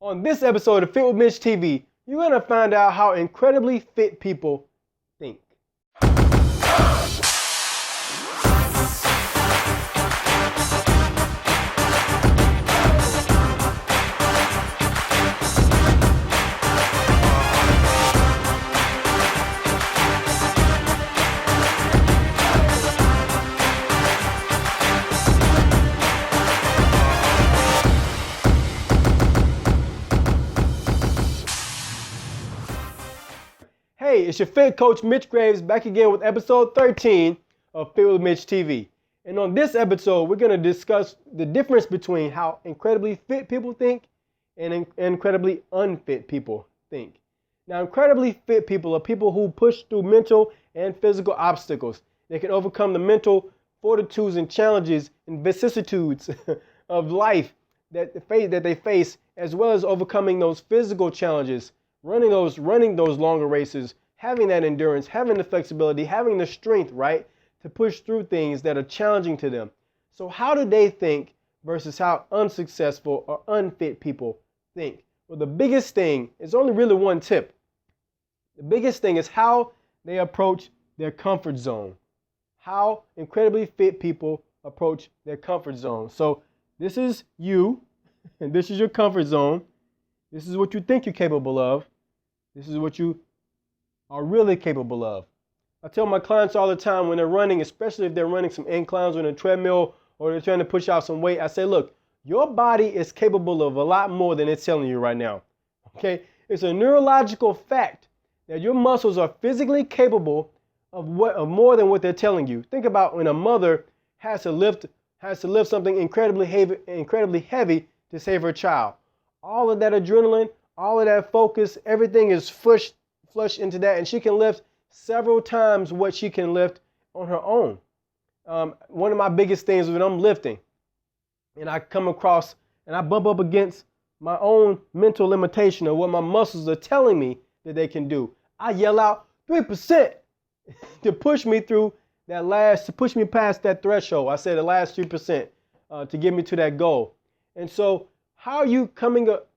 On this episode of Fit with Mitch TV, you're going to find out how incredibly fit people think. Hey, it's your fit coach Mitch Graves back again with episode 13 of Fit with Mitch TV. And on this episode, we're going to discuss the difference between how incredibly fit people think and incredibly unfit people think. Now, incredibly fit people are people who push through mental and physical obstacles. They can overcome the mental fortitudes and challenges and vicissitudes of life that they face, as well as overcoming those physical challenges, running those longer races, having that endurance, having the flexibility, having the strength, right, to push through things that are challenging to them. So how do they think versus how unsuccessful or unfit people think? Well, the biggest thing is only really one tip. The biggest thing is how they approach their comfort zone. How incredibly fit people approach their comfort zone. So this is you, and this is your comfort zone. This is what you think you're capable of. This is what you are really capable of. I tell my clients all the time when they're running, especially if they're running some inclines on a treadmill or they're trying to push out some weight, I say, look, your body is capable of a lot more than it's telling you right now. Okay? It's a neurological fact that your muscles are physically capable of more than what they're telling you. Think about when a mother has to lift something incredibly heavy to save her child. All of that adrenaline, all of that focus, everything is flushed into that, and she can lift several times what she can lift on her own. One of my biggest things when I'm lifting and I come across and I bump up against my own mental limitation of what my muscles are telling me that they can do, I yell out 3% to push me through to push me past that threshold. I said the last 3% to get me to that goal. And so how are you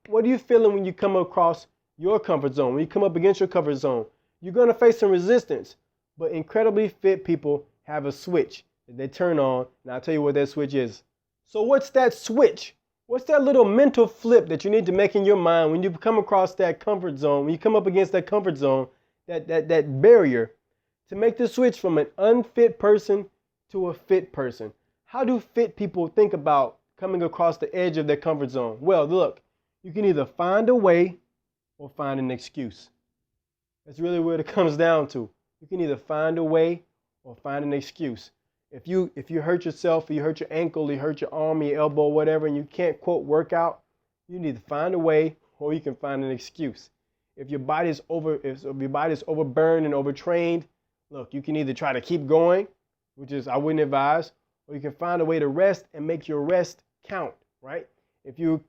what are you feeling when you come across your comfort zone? When you come up against your comfort zone, you're going to face some resistance, but incredibly fit people have a switch that they turn on, and I'll tell you what that switch is. So what's that switch? What's that little mental flip that you need to make in your mind when you come across that comfort zone, when you come up against that comfort zone, that barrier, to make the switch from an unfit person to a fit person? How do fit people think about coming across the edge of their comfort zone? Well, look, you can either find a way or find an excuse. That's really what it comes down to. You can either find a way or find an excuse. If you hurt yourself, or you hurt your ankle, or you hurt your arm, your elbow, whatever, and you can't, quote, work out, you need to find a way or you can find an excuse. If your body's overburned and overtrained, look, you can either try to keep going, which is I wouldn't advise, or you can find a way to rest and make your rest count, right? If you're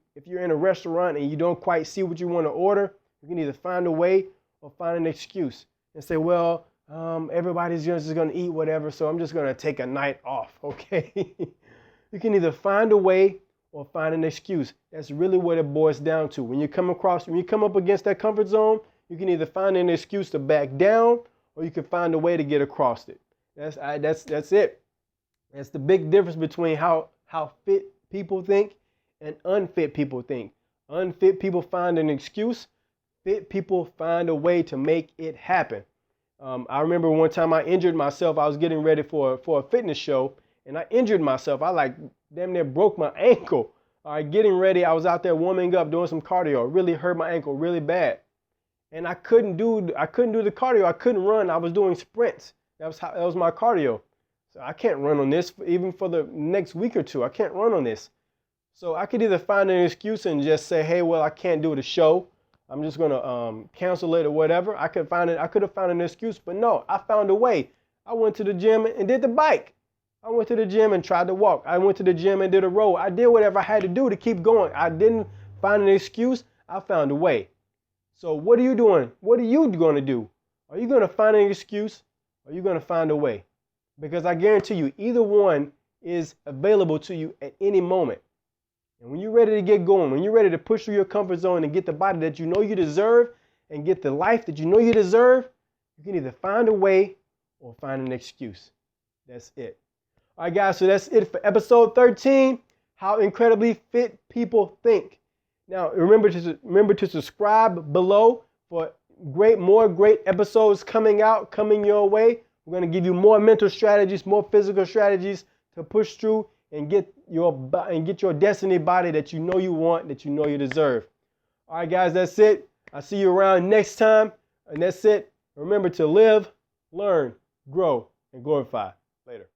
in a restaurant and you don't quite see what you want to order, you can either find a way or find an excuse and say, well, everybody's just going to eat whatever, so I'm just going to take a night off, okay? You can either find a way or find an excuse. That's really what it boils down to. When you come up against that comfort zone, you can either find an excuse to back down or you can find a way to get across it. That's it. That's the big difference between how fit people think and unfit people think. Unfit people find an excuse. Fit people find a way to make it happen. I remember one time I injured myself. I was getting ready for a fitness show, and I injured myself. I damn near broke my ankle. All right, getting ready, I was out there warming up, doing some cardio. It really hurt my ankle really bad, and I couldn't do the cardio. I couldn't run. I was doing sprints. That was my cardio. So I can't run on this even for the next week or two. I can't run on this. So I could either find an excuse and just say, hey, well, I can't do the show. I'm just going to cancel it or whatever. I could have found an excuse, but no, I found a way. I went to the gym and did the bike. I went to the gym and tried to walk. I went to the gym and did a row. I did whatever I had to do to keep going. I didn't find an excuse. I found a way. So what are you doing? What are you going to do? Are you going to find an excuse or are you going to find a way? Because I guarantee you, either one is available to you at any moment. And when you're ready to get going, when you're ready to push through your comfort zone and get the body that you know you deserve and get the life that you know you deserve, you can either find a way or find an excuse. That's it. All right, guys, so that's it for episode 13, How Incredibly Fit People Think. Now, remember to subscribe below for more great episodes coming your way. We're going to give you more mental strategies, more physical strategies to push through and get your destiny body that you know you want, that you know you deserve. All right, guys, that's it. I'll see you around next time. And that's it. Remember to live, learn, grow, and glorify. Later.